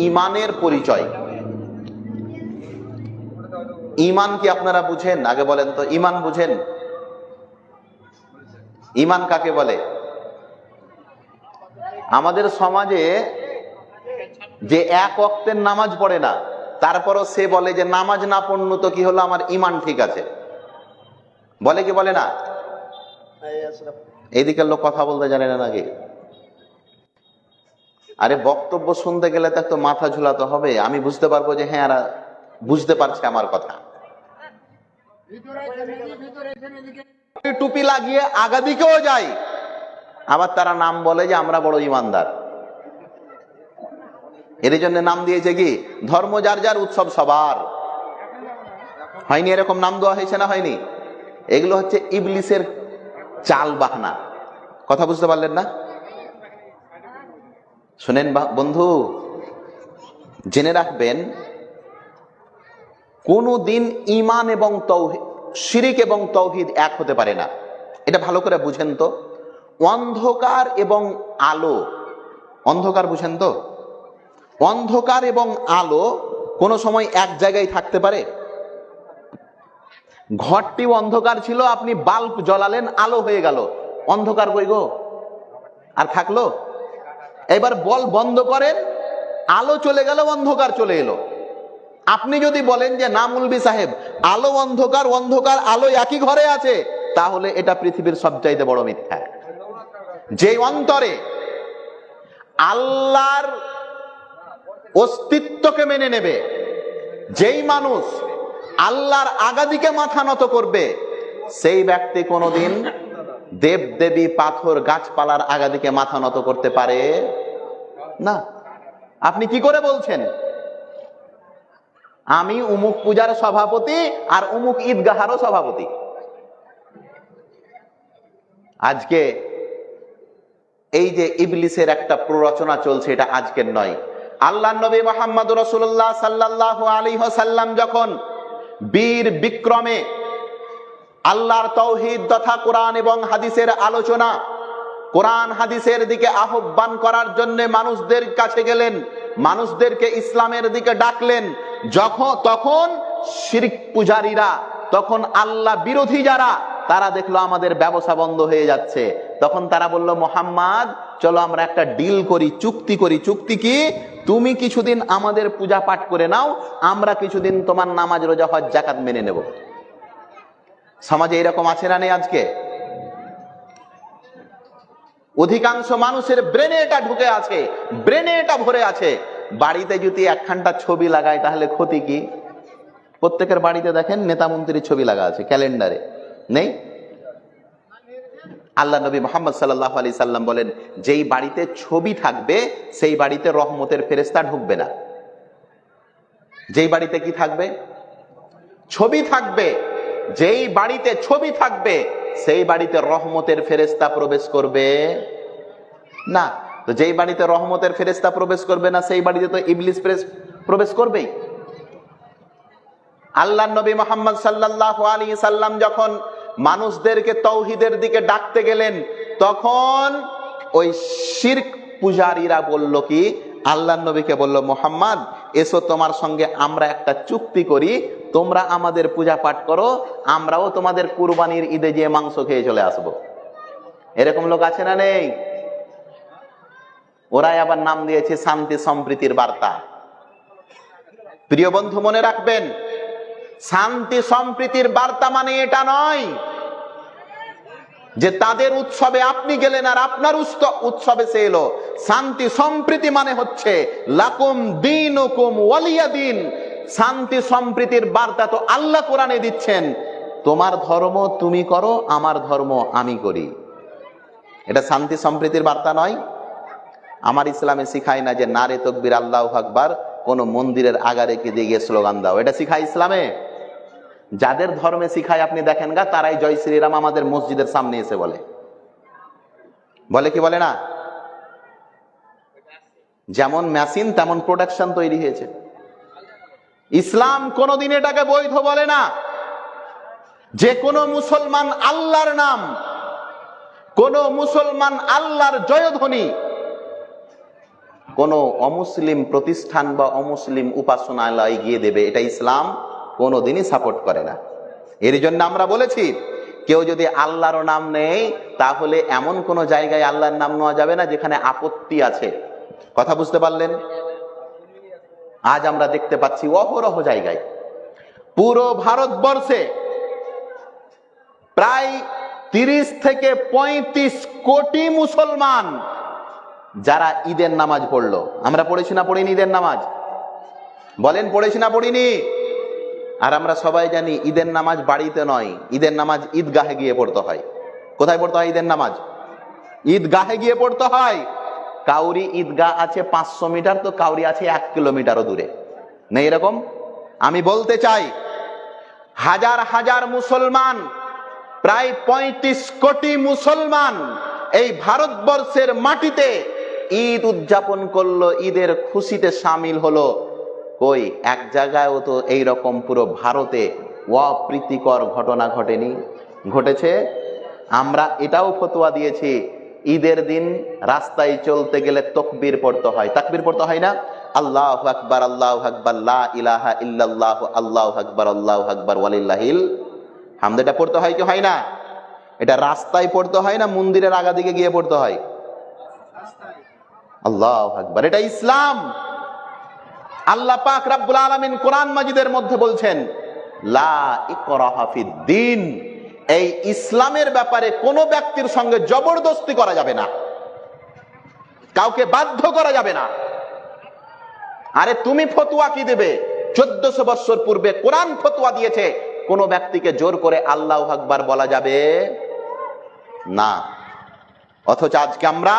ইমানের পরিচয়। ইমান কি আপনারা বুঝেন? আগে বলেন তো, ইমান বুঝেন? ইমান কাকে বলে? আমাদের সমাজে যে এক ওয়াক্তের নামাজ পড়ে না, তারপরও সে বলে যে নামাজ না পড়লো তো কি হলো, আমার ইমান ঠিক আছে। বলে কি বলে না? এইদিকের লোক কথা বলতে জানে না নাকি? আরে বক্তব্য শুনতে গেলে তো একটু মাথা ঝুলাতে হবে, আমি বুঝতে পারবো যে হ্যাঁ এরা বুঝতে পারছে আমার কথা। টুপি লাগিয়ে আগা দিকেও যায়, আবার তারা নাম বলে যে আমরা বড় ইমানদার। এর জন্য নাম দিয়েছে কি, ধর্ম যার যার, উৎসব সবার। হয়নি? এরকম নাম দেওয়া হয়েছে না হয়নি? এগুলো হচ্ছে ইবলিসের চাল বাহানা। কথা বুঝতে পারলেন না? শুনেন বন্ধু, জেনে রাখবেন, কোনদিন ঈমান এবং তাওহীদ, শিরক এবং তাওহীদ এক হতে পারে না। এটা ভালো করে বুঝেন তো। অন্ধকার এবং আলো, অন্ধকার বুঝেন তো? অন্ধকার এবং আলো কোন সময় এক জায়গায় থাকতে পারে? ঘরটি অন্ধকার ছিল, আপনি বাল্ব জ্বালালেন, আলো হয়ে গেল, অন্ধকার কই গো? আর থাকলো? এবার বল বন্ধ করেন, আলো চলে গেল, অন্ধকার চলে এলো। আপনি যদি বলেন যে না মুলবি সাহেব, আলো অন্ধকার, অন্ধকার আলো একই ঘরে আছে, তাহলে এটা পৃথিবীর সবচাইতে বড় মিথ্যা। যে অন্তরে আল্লাহর অস্তিত্বকে মেনে নেবে, যেই মানুষ আল্লাহর আগাদিকে মাথা নত করবে, সেই ব্যক্তি কোনোদিন দেব দেবী, পাথর, গাছপালার আগাদিকে মাথা নত করতে পারে না। আপনি কি করে বলছেন আমি উমুক পূজার সভাপতি আর উমুক ঈদগাহারও সভাপতি? আজকে এই যে ইবলিসের একটা প্ররোচনা চলছে, এটা আজকের নয়। আল্লাহর নবী মুহাম্মদ রাসূলুল্লাহ সাল্লাল্লাহু আলাইহি ওয়াসাল্লাম যখন বীর বিক্রমে আল্লাহর তাওহীদ তথা কোরআন এবং হাদিসের আলোচনা, কোরআন হাদিসের দিকে আহ্বান করার জন্য মানুষদের কাছে গেলেন, মানুষদেরকে ইসলামের দিকে ডাকলেন, তখন শিরক পূজারীরা, তখন আল্লাহ বিরোধী যারা, তারা দেখলো আমাদের ব্যবসা বন্ধ হয়ে যাচ্ছে। তখন তারা বলল, মুহাম্মদ চলো আমরা একটা ডিল করি, চুক্তি করি। চুক্তি কি? তুমি কিছুদিন আমাদের পূজা পাঠ করে নাও, আমরা কিছুদিন তোমার নামাজ, রোজা, হজ, যাকাত মেনে নেব। সমাজে এরকম আছে না নেই? আজকে অধিকাংশ মানুষের ব্রেনে এটা ঢুকে আছে, ব্রেনে এটা ভরে আছে। বাড়িতে যদি একখানটা ছবি লাগায় তাহলে ক্ষতি কি? প্রত্যেকের বাড়িতে দেখেন নেতা মন্ত্রীর ছবি লাগা আছে, ক্যালেন্ডারে নেই? আল্লাহ নবী মুহাম্মদ সাল্লাল্লাহু আলাইহি সাল্লাম বলেন, যেই বাড়িতে ছবি থাকবে সেই বাড়িতে রহমতের ফেরেশতা ঢুকবে না। যেই বাড়িতে কি থাকবে? ছবি থাকবে। যেই বাড়িতে ছবি থাকবে সেই বাড়িতে রহমতের ফেরেশতা প্রবেশ করবে না। তো যেই বাড়িতে রহমতের ফেরেশতা প্রবেশ করবে না, সেই বাড়িতে তো ইবলিস প্রবেশ করবেই। আল্লাহর নবী মুহাম্মদ সাল্লাল্লাহু আলাইহি সাল্লাম যখন মানুষদেরকে তাওহীদের দিকে ডাকতে গেলেন, তখন ওই শিরক পূজারীরা বলল কি, আল্লাহর নবীকে বলল, মুহাম্মদ এসো তোমার সঙ্গে আমরা একটা চুক্তি করি, তোমরা আমাদের পূজা পাঠ করো, আমরাও তোমাদের কুরবানির ঈদে গিয়ে মাংস খেয়ে চলে আসবো। এরকম লোক আছে না নেই? ওরাই আবার নাম দিয়েছে শান্তি সম্প্রীতির বার্তা। প্রিয় বন্ধু মনে রাখবেন, শান্তি সম্প্রীতির বার্তা মানে এটা নয় যে তাদের উৎসবে আপনি গেলেন আর আপনার উৎসবে সে এলো। শান্তি সম্প্রীতি মানে হচ্ছে লাকুম দীনুকুম ওয়ালিয়া দীন। শান্তি সম্প্রীতির বার্তা তো আল্লাহ কোরআনে দিচ্ছেন, তোমার ধর্ম তুমি করো, আমার ধর্ম আমি করি। এটা শান্তি সম্প্রীতির বার্তা নয়? আমার ইসলামে শিখায় না যে নারে তাকবীর আল্লাহু আকবার কোন মন্দিরের আগারে গিয়ে স্লোগান দাও, এটা শিখায় ইসলামে? যাদের ধর্মে শিখায় আপনি দেখেন গা, তারাই জয় শ্রীরাম আমাদের মসজিদের সামনে এসে বলে। বলে কি বলে না? যেমন মেশিন তেমন প্রোডাকশন তৈরি হয়েছে। ইসলাম কোনদিন এটাকে বৈধ বলে না। যে কোনো মুসলমান আল্লাহর নাম, কোন মুসলমান আল্লাহর জয়ধ্বনি, কোনো অমুসলিম প্রতিষ্ঠান বা অমুসলিম উপাসনালয় গিয়ে দেবে, এটা ইসলাম কোনোদিনই সাপোর্ট করে না। এর জন্য আমরা বলেছি, কেউ যদি আল্লাহর নাম নেয় তাহলে এমন কোন জায়গায় আল্লাহর নাম নেওয়া যাবে না যেখানে আপত্তি আছে। কথা বুঝতে পারলেন? আজ আমরা দেখতে পাচ্ছি অহরহ জায়গায়, পুরো ভারতবর্ষে প্রায় 30 থেকে 35 কোটি মুসলমান যারা ঈদের নামাজ পড়লো। আমরা পড়েছি না পড়িনি ঈদের নামাজ? বলেন পড়েছি না পড়িনি? আর আমরা সবাই জানি ঈদের নামাজ বাড়িতে নয়, ঈদের নামাজ ঈদগাহে গিয়ে পড়তে হয়। কোথায় পড়তে হয় ঈদের নামাজ? ঈদগাহে গিয়ে পড়তে হয়। কাউরি ঈদগাহ আছে 500 মিটার, তো কাউরি আছে 1 কিলোমিটারও দূরে, নেই এরকম? আমি বলতে চাই, হাজার হাজার মুসলমান, প্রায় 35 কোটি মুসলমান এই ভারতবর্ষের মাটিতে ঈদ উদযাপন করলো, ঈদের খুশিতে সামিল হলো। কই এক জায়গায়ও তো এইরকম পুরো ভারতে অপ্রীতিকর ঘটনা ঘটেনি? ঘটেছে। আমরা এটাও ফতোয়া দিয়েছি, ঈদের দিন রাস্তায় চলতে গেলে তাকবীর পড়তে হয়। তাকবীর পড়তে হয় না? আল্লাহু আকবার, আল্লাহু আকবার, লা ইলাহা ইল্লাল্লাহ, আল্লাহু আকবার, আল্লাহু আকবার, ওয়ালিল্লাহিল হামদ। এটা পড়তে হয় কি হয় না? এটা রাস্তায় পড়তে হয় না মন্দিরের আগা দিকে গিয়ে পড়তে হয়? আল্লাহু আকবার। এটা ইসলাম। আল্লাহ পাক রব্বুল আলামিন কোরআন মাজিদের মধ্যে বলছেন, লা ইকরাহা ফিদ্দিন, এই ইসলামের ব্যাপারে কোন ব্যক্তির সঙ্গে জবরদস্তি করা যাবে না, কাউকে বাধ্য করা যাবে না। আরে তুমি ফতোয়া কি দেবে? 1400 বছর পূর্বে কোরআন ফতোয়া দিয়েছে, কোন ব্যক্তিকে জোর করে আল্লাহু আকবার বলা যাবে না। অথচ আজকে আমরা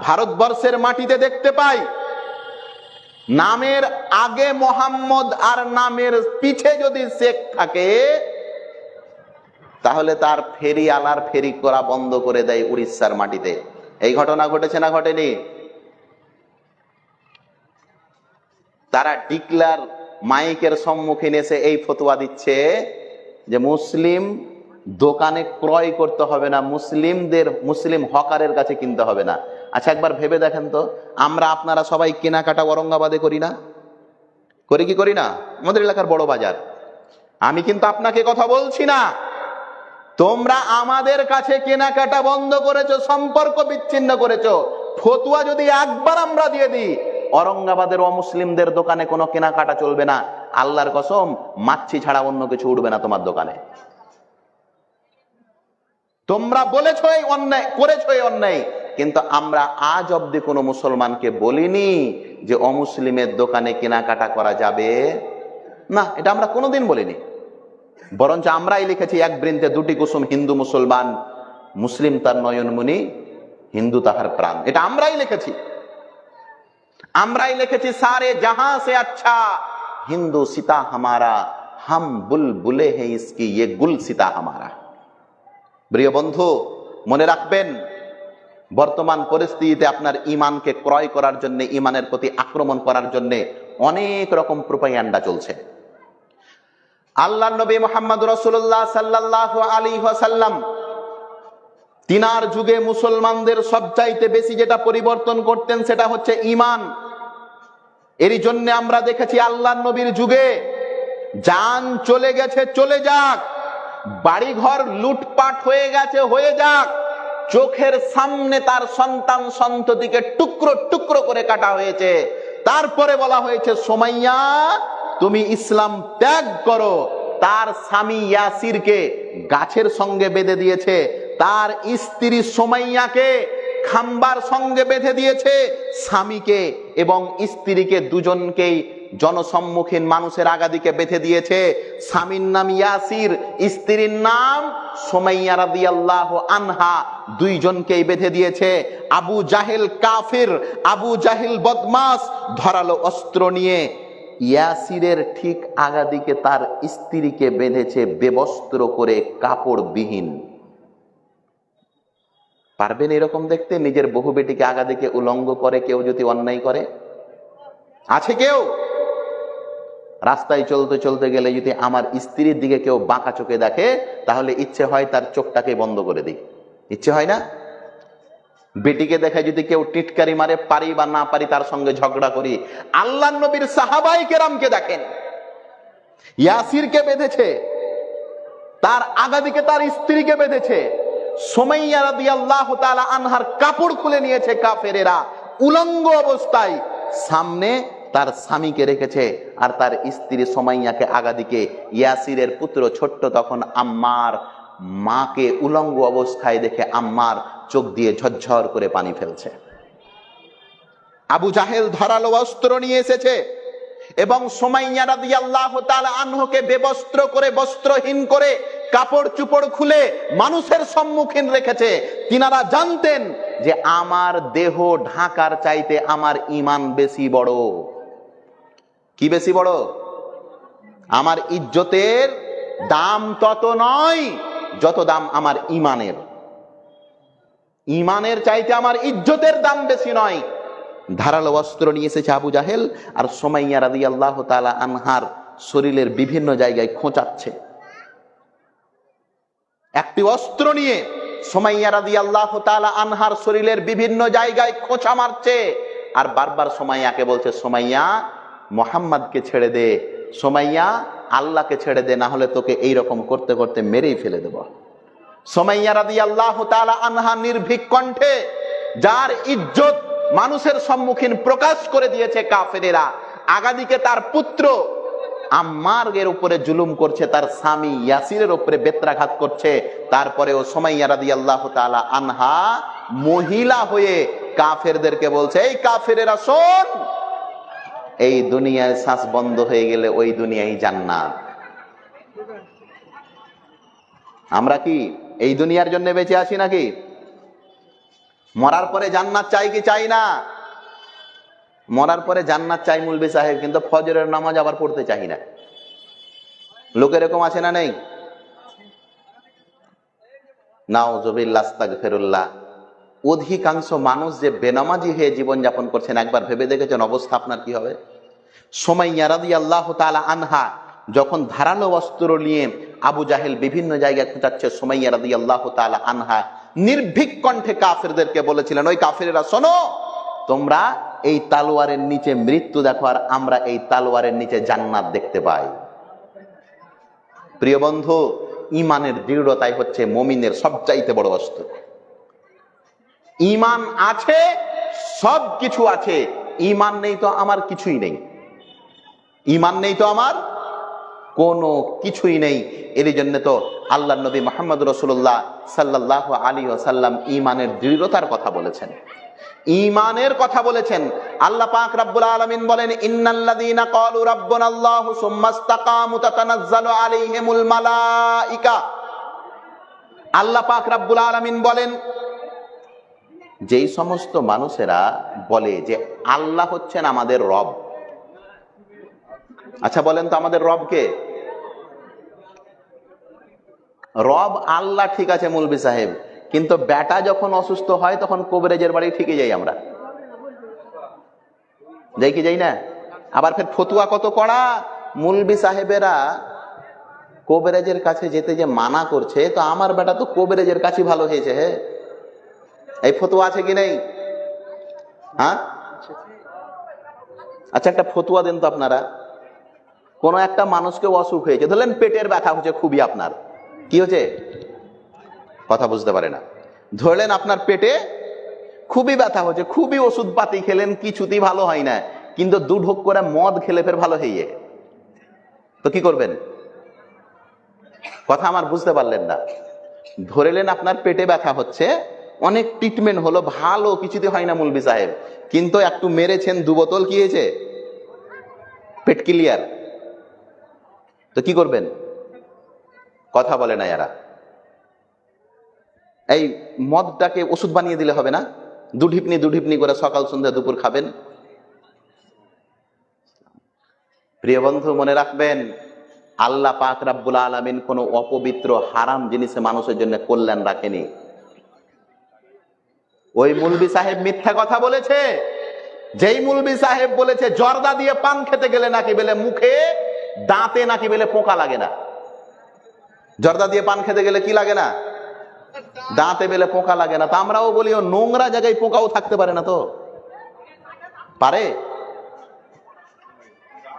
ভারতবর্ষের মাটিতে দেখতে পাই, নামের আগে মোহাম্মদ আর নামের পিছে যদি শেখ থাকে তাহলে তার ফেরি আলার ফেরি করা বন্ধ করে দেয় উড়িষ্যার মাটিতে। এই ঘটনা ঘটেছে না ঘটেনি? তারা ডিক্লার মাইকের সম্মুখীন এসে এই ফতোয়া দিচ্ছে যে মুসলিম দোকানে ক্রয় করতে হবে না, মুসলিম হকারের কাছে কিনতে হবে না। আচ্ছা একবার ভেবে দেখেন তো, আমরা আপনারা সবাই কেনাকাটা ঔরঙ্গাবাদে করি না? করি কি করি না? আমাদের এলাকার বড় বাজার। আমি কিন্তু আপনাকে কথা বলছি না, তোমরা আমাদের কাছে কেনাকাটা বন্ধ করেছো, সম্পর্ক বিচ্ছিন্ন করেছো। ফতোয়া যদি একবার আমরা দিয়ে দিই, ঔরঙ্গাবাদের অমুসলিমদের দোকানে কোনো কেনাকাটা চলবে না, আল্লাহর কসম মাছি ছাড়া অন্য কিছু উঠবে না তোমার দোকানে। তোমরা বলেছো এই অন্যায়, করেছো এই অন্যায়, কিন্তু আমরা আজ অব্দি কোনো মুসলমানকে বলিনি যে অমুসলিমের দোকানে কেনাকাটা করা যাবে না। এটা আমরা কোনোদিন বলিনি। বরঞ্চ আমরাই লিখেছি, এক বৃন্তে দুটি কুসুম, হিন্দু মুসলমান, মুসলিম তার নয়নমণি, হিন্দু তাহার প্রাণ। এটা আমরাই লিখেছি। আমরাই লিখেছি, সারে জাহাঁ সে আচ্ছা হিন্দু সিতা হামারা, হাম বুলবুলে হে ইসকি ইয়ে গুল সিতা হামারা। প্রিয় বন্ধু, মনে রাখবেন, বর্তমান পরিস্থিতিতে আপনার ঈমানকে ক্রয় করার জন্য, ঈমানের প্রতি আক্রমণ করার জন্য অনেক রকম প্রোপাগান্ডা চলছে। আল্লাহর নবী মুহাম্মদ রাসূলুল্লাহ সাল্লাল্লাহু আলাইহি ওয়াসাল্লাম তিনার যুগে মুসলমানদের সবচাইতে বেশি যেটা পরিবর্তন করতেন সেটা হচ্ছে ঈমান। এরই জন্য আমরা দেখেছি আল্লাহর নবীর যুগে জান চলে গেছে, চলে যাক, বাড়িঘর লুটপাট হয়ে গেছে, হয়ে যাক, চোখের সামনে তার সন্তান সন্ততিকে টুকরো টুকরো করে কাটা হয়েছে, তারপরে বলা হয়েছে সুমাইয়া তুমি ইসলাম ত্যাগ করো। তার স্বামী ইয়াসিরকে গাছের সঙ্গে বেঁধে দিয়েছে, তার স্ত্রী সুমাইয়াকে খাম্বার সঙ্গে বেঁধে দিয়েছে, স্বামীকে এবং স্ত্রীকে দুজনকেই জনসম্মুখীন মানুষের আগাদিকে বেঁধে দিয়েছে। স্বামীর নাম ইয়াসির, স্ত্রীর নাম সুমাইয়া রাদিয়াল্লাহু আনহা, দুইজনকেই বেঁধে দিয়েছে। আবু জাহেল কাফির, আবু জাহেল বদমাস, ধারালো অস্ত্র নিয়ে ইয়াসিরের ঠিক আগাদিকে তার স্ত্রীকে বেঁধেছে বেবস্ত্র করে, কাপড়বিহীন। পারবেন এরকম দেখতে? নিজের বহু বেটিকে আগাদিকে উলঙ্গ করে কেউ যদি অন্যায় করে? আছে কেউ? রাস্তায় চলতে চলতে গেলে যদি আমার স্ত্রীর দিকে কেউ বাঁকা চোখে দেখে, তাহলে ইচ্ছে হয় তার চোখটাকে বন্ধ করে দিই, ইচ্ছে হয় না? বেটিকে দেখে যদি কেউ টিটকারি মারে, পারি বা না পারি তার সঙ্গে ঝগড়া করি। আল্লাহর নবীর সাহাবায়ে কেরামকে দেখেন, ইয়াসিরকে বেঁধেছে, তার আগাদিকে তার স্ত্রীকে বেঁধেছে। সুমাইয়া রাদিয়াল্লাহু তাআলা আনহার কাপড় খুলে নিয়েছে কাফেরেরা, উলঙ্গ অবস্থায় সামনে তার স্বামীকে রেখেছে, আর তার স্ত্রী সুমাইয়াকে আগাদিকে। ইয়াসিরের পুত্র ছোট্ট তখন আম্মার, মাকে উলঙ্গ অবস্থায় দেখে আম্মার চোখ দিয়ে ঝরঝর করে পানি ফেলছে। আবু জাহেল ধারালো অস্ত্র নিয়ে এসেছে এবং সুমাইয়া রাদিয়াল্লাহু তাআলা আনহুকে বেবস্ত্র করে, বস্ত্রহীন করে, কাপড় চুপড় খুলে মানুষের সম্মুখীন রেখেছে। তিনারা জানতেন যে আমার দেহ ঢাকার চাইতে আমার ঈমান বেশি বড়। কি বেশি বড়? আমার ইজ্জতের দাম তত নয় যত দাম আমার ঈমানের। ঈমানের চাইতে আমার ইজ্জতের দাম বেশি নয়। ধারালো অস্ত্র নিয়ে এসেছে আবু জাহেল, আর সুমাইয়া রাদিয়াল্লাহু তাআলা আনহার শরীরের বিভিন্ন জায়গায় খোঁচাচ্ছে। একটি অস্ত্র নিয়ে সুমাইয়া রাদিয়াল্লাহু তাআলা আনহার শরীরের বিভিন্ন জায়গায় খোঁচা মারছে, আর বারবার সুমাইয়াকে বলছে, সুমাইয়া মুহাম্মদকে ছেড়ে দে, সুমাইয়া আল্লাহকে ছেড়ে দে, না হলে তোকে এইরকম করতে করতে মেরেই ফেলে দেব। সুমাইয়া রাদিয়াল্লাহু তাআলা আনহা নির্ভীক কণ্ঠে, যার ইজ্জত মানুষের সম্মুখীন প্রকাশ করে দিয়েছে কাফেরেরা, আগাদিকে তার পুত্র আম্মারের উপরে জুলুম করছে, তার স্বামী ইয়াসিরের উপরে বেত্রাঘাত করছে, তারপরেও সুমাইয়া রাদিয়াল্লাহু তাআলা আনহা মহিলা হয়ে কাফেরদেরকে বলছে, এই কাফেরেরা শোন, এই দুনিয়ায় শ্বাস বন্ধ হয়ে গেলে ওই দুনিয়ায় জান্নাত। আমরা কি এই দুনিয়ার জন্য বেঁচে আছি নাকি? মরার পরে জান্নাত চাই কি চাই না? মরার পরে জান্নাত চাই মৌলভী সাহেব, কিন্তু ফজরের নামাজ আবার পড়তে চাই না। লোক এরকম আছে না নেই? নাউযুবিল্লাহ, আস্তাগফিরুল্লাহ। অধিকাংশ মানুষ যে বেনামাজি হয়ে জীবনযাপন করছেন, একবার ভেবে দেখেছেন অবস্থা আপনার কি হবে? সুমাইয়া রাদিয়াল্লাহু তাআলা আনহা যখন ধারালো অস্ত্র নিয়ে আবু জাহেল বিভিন্ন জায়গায় খোঁচাচ্ছে, সুমাইয়া রাদিয়াল্লাহু তাআলা আনহা নির্ভীক কণ্ঠে কাফেরদেরকে বলেছিলেন, ওই কাফেরেরা শোনো, তোমরা এই তালোয়ারের নিচে মৃত্যু দেখো, আর আমরা এই তালোয়ারের নিচে জান্নাত দেখতে পাই। প্রিয় বন্ধু, ঈমানের দৃঢ়তাই হচ্ছে মুমিনের সবচাইতে বড় অস্ত্র। ঈমান আছে, সব কিছু আছে। ঈমান নেই তো আমার কিছুই নেই। ঈমান নেই তো আমার কোনো কিছুই নেই। এর জন্য তো আল্লাহর নবী মুহাম্মদ রাসূলুল্লাহ সাল্লাল্লাহু আলাইহি ওয়াসাল্লাম ঈমানের দৃঢ়তার কথা বলেছেন, ঈমানের কথা বলেছেন। আল্লাহ পাক রব্বুল আলামিন বলেন, ইন্নাল্লাযীনা ক্বালু রাব্বুনাল্লাহু সুম্মা ইসতাকামু তাতানাজ্জালু আলাইহিমুল মালাইকা। আল্লাহ পাক রব্বুল আলামিন বলেন, যেই সমস্ত মানুষেরা বলে যে আল্লাহ হচ্ছেন আমাদের রব। আচ্ছা বলেন তো, আমাদের রব কে? রব আল্লাহ, ঠিক আছে মৌলভী সাহেব, কিন্তু বেটা যখন অসুস্থ হয় তখন কবিরাজের বাড়ি ঠিকই যাই, আমরা যাই কি যাই না? আবার ফের ফতুয়া কত কড়া। মৌলভী সাহেবেরা কবিরাজের কাছে যেতে যে মানা করছে, তো আমার বেটা তো কবিরাজের কাছে ভালো হয়েছে। হ্যাঁ, এই ফতুয়া আছে কি নেই? হ্যাঁ, আচ্ছা একটা ফতুয়া দেন তো আপনারা। কোন একটা মানুষকে অসুখ হয়েছে, ধরলেন পেটের ব্যথা হচ্ছে খুবই, আপনার কি হচ্ছে? কথা বুঝতে পারে না। ধরলেন আপনার পেটে খুবই ব্যথা হচ্ছে, খুবই ওষুধ পাতি খেলেন, কিছুতেই ভালো হয় না, কিন্তু দু ঢোক করে মদ খেলে ফের ভালো হয়ে যায়, তো কি করবেন? কথা আমার বুঝতে পারলেন না। ধরেলেন আপনার পেটে ব্যথা হচ্ছে, অনেক ট্রিটমেন্ট হলো, ভালো কিছুতে হয় না মৌলভী সাহেব, কিন্তু একটু মেরেছেন 2 বোতল, কি হয়েছে? পেট ক্লিয়ার, তো কি করবেন? কথা বলে না এরা। এই মদটাকে ওষুধ বানিয়ে দিলে হবে না? 2 ঢিপনি করে সকাল সন্ধ্যা দুপুর খাবেন। প্রিয় বন্ধু, মনে রাখবেন, আল্লাহ পাক রব্বুল আলামিন কোন অপবিত্র হারাম জিনিসে মানুষের জন্য কল্যাণ রাখেনি। ওই মৌলভী সাহেব মিথ্যা কথা বলেছে, যেই মৌলভী সাহেব বলেছে জর্দা দিয়ে পান খেতে গেলে নাকি বেলে মুখে দাঁতে নাকি বেলে পোকা লাগে না। জর্দা দিয়ে পান খেতে গেলে কি লাগে না? দাঁতে বেলে পোকা লাগে না, তা আমরাও বলি ও নোংরা জায়গায় পোকাও থাকতে পারে না, তো পারে,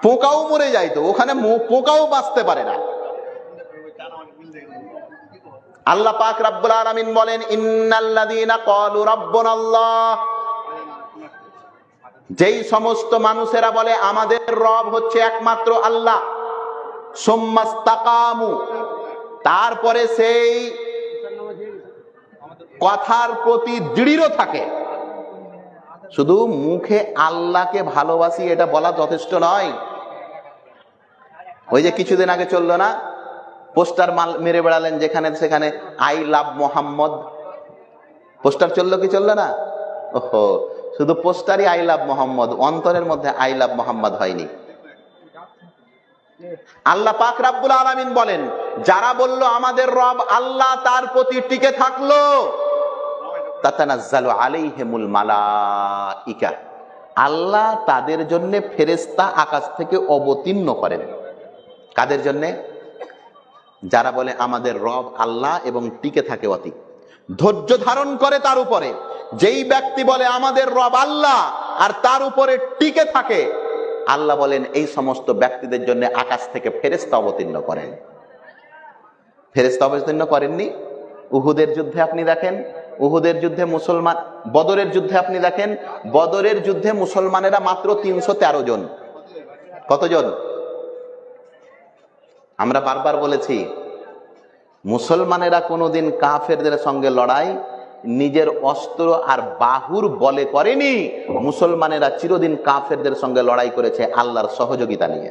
পোকাও মরে যায়, তো ওখানে পোকাও বাঁচতে পারে না। আল্লাহ পাক রব্বুল আলামিন বলেন, ইন্নাল্লাযীনা ক্বালু রাব্বুনাল্লাহ, যেই সমস্ত মানুষেরা বলে আমাদের রব হচ্ছে একমাত্র আল্লাহ, সুম্মাস্তাকামু, তারপরে সেই কথার প্রতি দৃঢ় থাকে। শুধু মুখে আল্লাহকে ভালোবাসি এটা বলা যথেষ্ট নয়। ওই যে কিছুদিন আগে চললো না, পোস্টার মেরে বেড়ালেন যেখানে সেখানে, আই লাভ মোহাম্মদ, পোস্টার চললো কি চললো না? ওহো, শুধু পোস্টারই আই লাভ মোহাম্মদ, অন্তরের মধ্যে আই লাভ মোহাম্মদ হয়নি। আল্লাহ পাক রব্বুল আলামিন বলেন, যারা বলল আমাদের রব আল্লাহ, তার প্রতি টিকে থাকলো, তাতানাজ্জালু আলাইহিমুল মালাইকা, আল্লাহ তাদের জন্য ফেরেশতা আকাশ থেকে অবতীর্ণ করেন। কাদের জন্য? যারা বলে আমাদের রব আল্লাহ এবং টিকে থাকে, অতি ধৈর্য ধারণ করে তার উপরে। যেই ব্যক্তি বলে আমাদের রব আল্লাহ আর তার উপরে টিকে থাকে, আল্লাহ বলেন এই সমস্ত ব্যক্তিদের জন্য আকাশ থেকে ফেরেশতা অবতীর্ণ করেন। ফেরেশতা অবতীর্ণ করেননি? উহুদের যুদ্ধে আপনি দেখেন, উহুদের যুদ্ধে মুসলমান, বদরের যুদ্ধে আপনি দেখেন, বদরের যুদ্ধে মুসলমানেরা মাত্র 313 জন। কতজন? আমরা বারবার বলেছি, মুসলমানেরা কোনোদিন কাফেরদের সঙ্গে লড়াই নিজের অস্ত্র আর বাহুর বলে করেনি। মুসলমানেরা চিরদিন কাফেরদের সঙ্গে লড়াই করেছে আল্লাহর সহযোগিতা নিয়ে।